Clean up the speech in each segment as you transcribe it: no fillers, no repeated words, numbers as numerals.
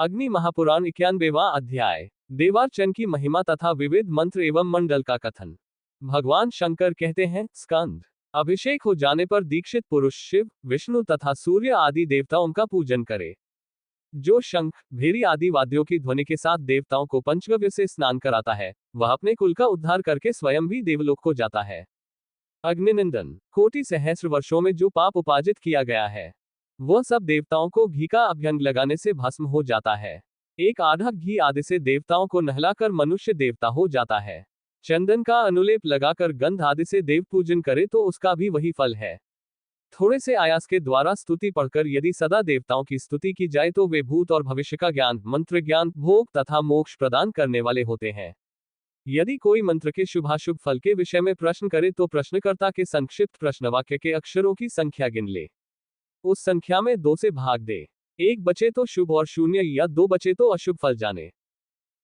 अग्नि महापुराण 91वां अध्याय। देवार्चन की महिमा तथा विविध मंत्र एवं मंडल का कथन। भगवान शंकर कहते हैं, स्कंद, अभिषेक हो जाने पर दीक्षित पुरुष शिव, विष्णु तथा सूर्य आदि देवताओं का पूजन करे। जो शंख, भेरी आदि वाद्यों की ध्वनि के साथ देवताओं को पंचगव्य से स्नान कराता है, वह अपने कुल का उद्धार करके स्वयं भी देवलोक को जाता है। अग्निनंदन, कोटि सहस्र वर्षों में जो पाप उपार्जित किया गया है, वह सब देवताओं को घी का अभ्यंग लगाने से भस्म हो जाता है। एक आधा घी आदि से देवताओं को नहलाकर मनुष्य देवता हो जाता है। चंदन का अनुलेप लगाकर गंध आदि से देव पूजन करे तो उसका भी वही फल है। थोड़े से आयास के द्वारा स्तुति पढ़कर यदि सदा देवताओं की स्तुति की जाए तो वे भूत और भविष्य का ज्ञान, मंत्र ज्ञान, भोग तथा मोक्ष प्रदान करने वाले होते हैं। यदि कोई मंत्र के शुभाशुभ फल के विषय में प्रश्न करे तो प्रश्नकर्ता के संक्षिप्त प्रश्नवाक्य के अक्षरों की संख्या गिन ले। उस संख्या में 2 से भाग दे। 1 बचे तो शुभ और 0 या 2 बचे तो अशुभ फल जाने।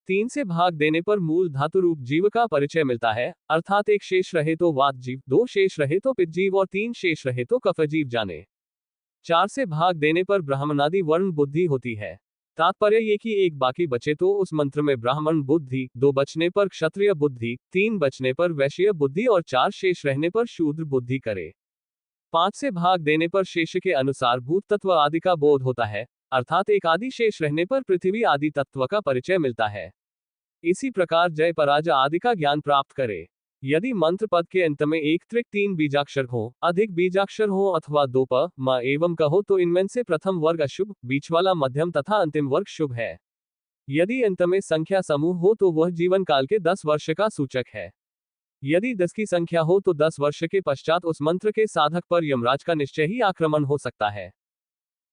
3 से भाग देने पर मूल धातु रूप जीव का परिचय मिलता है, अर्थात 1 शेष रहे तो वात जीव, 2 शेष रहे तो पित्त जीव और 3 शेष रहे तो कफ जीव जाने। 4 से भाग देने पर ब्राह्मणादि वर्ण बुद्धि होती है। तात्पर्य ये कि 1 बाकी बचे तो उस मंत्र में ब्राह्मण बुद्धि, 2 बचने पर क्षत्रिय बुद्धि, 3 बचने पर वैश्य बुद्धि और 4 शेष रहने पर शूद्र बुद्धि करे। 5 से भाग देने पर शेष के अनुसार भूत तत्व आदि का बोध होता है, अर्थात 1 आदि शेष रहने पर पृथ्वी आदि तत्व का परिचय मिलता है। इसी प्रकार जय पराजय आदि का ज्ञान प्राप्त करे। यदि मंत्र पद के अंत में 1 त्रिक 3 बीजाक्षर हो, अधिक बीजाक्षर हो अथवा 2 प, म एवं क हो तो इनमें से प्रथम वर्ग अशुभ, बीच वाला मध्यम तथा अंतिम वर्ग शुभ है। यदि अंत में संख्या समूह हो तो वह जीवन काल के 10 वर्ष का सूचक है। यदि 10 की संख्या हो तो 10 वर्ष के पश्चात उस मंत्र के साधक पर यमराज का निश्चय ही आक्रमण हो सकता है।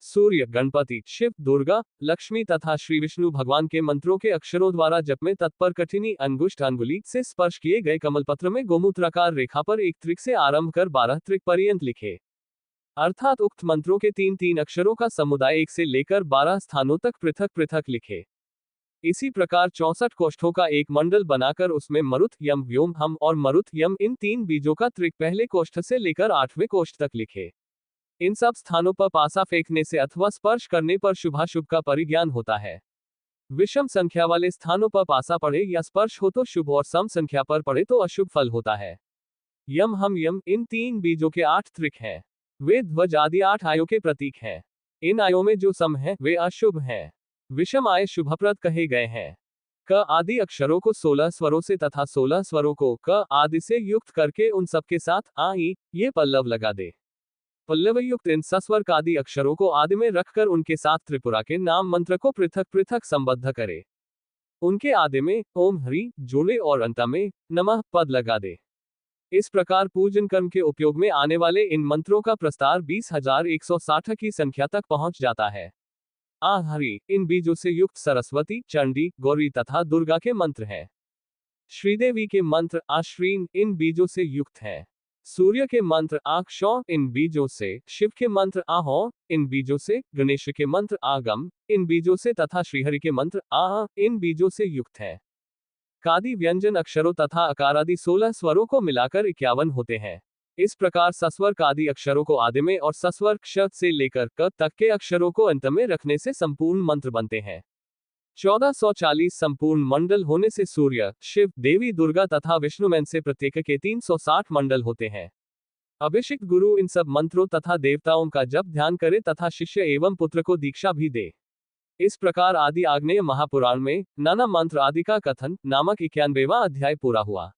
सूर्य, गणपति, शिव, दुर्गा, लक्ष्मी तथा श्री विष्णु भगवान के मंत्रों के अक्षरों द्वारा जप में तत्पर कठिनी अंगुष्ठ अंगुली से स्पर्श किए गए कमलपत्र में गोमूत्राकार रेखा पर 1 त्रिक से आरंभ कर 12 त्रिक पर्यंत लिखे। अर्थात उक्त मंत्रों के 3-3 अक्षरों का समुदाय 1 से लेकर 12 स्थानों तक पृथक पृथक लिखे। इसी प्रकार 64 कोष्ठों का एक मंडल बनाकर उसमें मरुत, यम, व्योम, हम और मरुत, यम इन 3 बीजों का त्रिक पहले कोष्ठ से लेकर 8वें कोष्ठ तक लिखे। इन सब स्थानों पर पासा फेंकने से अथवा स्पर्श करने पर शुभाशुभ का परिज्ञान होता है। विषम संख्या वाले स्थानों पर पासा पड़े या स्पर्श हो तो शुभ और सम संख्या पर पड़े तो अशुभ फल होता है। यम, हम, यम इन 3 बीजों के 8 त्रिक हैं। वे ध्वज आदि 8 आयों के प्रतीक हैं। इन आयों में जो सम हैं वे अशुभ हैं। विषम आय शुभप्रद कहे गए हैं। क आदि अक्षरों को 16 स्वरों से तथा 16 स्वरों को क आदि से युक्त करके उन सबके साथ आ ई ये पल्लव लगा दे। पल्लव युक्त इन सस्वर आदि अक्षरों को आदि में रखकर उनके साथ त्रिपुरा के नाम मंत्र को पृथक पृथक संबद्ध करे। उनके आदि में ओम हरि जोड़े और अंत में नमः पद लगा दे। इस प्रकार पूजन कर्म के उपयोग में आने वाले इन मंत्रों का प्रस्तार 20,160 की संख्या तक पहुंच जाता है। आ हरि इन बीजों से युक्त सरस्वती, चंडी, गौरी तथा दुर्गा के मंत्र हैं। श्रीदेवी के मंत्र आश्रीन इन बीजों से युक्त हैं। सूर्य के मंत्र आक्षौ इन बीजों से, शिव के मंत्र आहो इन बीजों से, गणेश के मंत्र आगम इन बीजों से तथा श्रीहरि के मंत्र आ इन बीजों से युक्त हैं। कादि व्यंजन अक्षरों तथा अकारादि 16 स्वरों को मिलाकर 51 होते हैं। इस प्रकार सस्वर आदि अक्षरों को आदि में और सस्वर क्ष से लेकर क तक के अक्षरों को अंत में रखने से संपूर्ण मंत्र बनते हैं। 1440 संपूर्ण मंडल होने से सूर्य, शिव, देवी दुर्गा तथा विष्णु में से प्रत्येक के 360 मंडल होते हैं। अभिषिक्त गुरु इन सब मंत्रों तथा देवताओं का जप ध्यान करे तथा शिष्य एवं पुत्र को दीक्षा भी दे। इस प्रकार आदि आग्नेय महापुराण में नाना मंत्र आदि का कथन नामक 91वां अध्याय पूरा हुआ।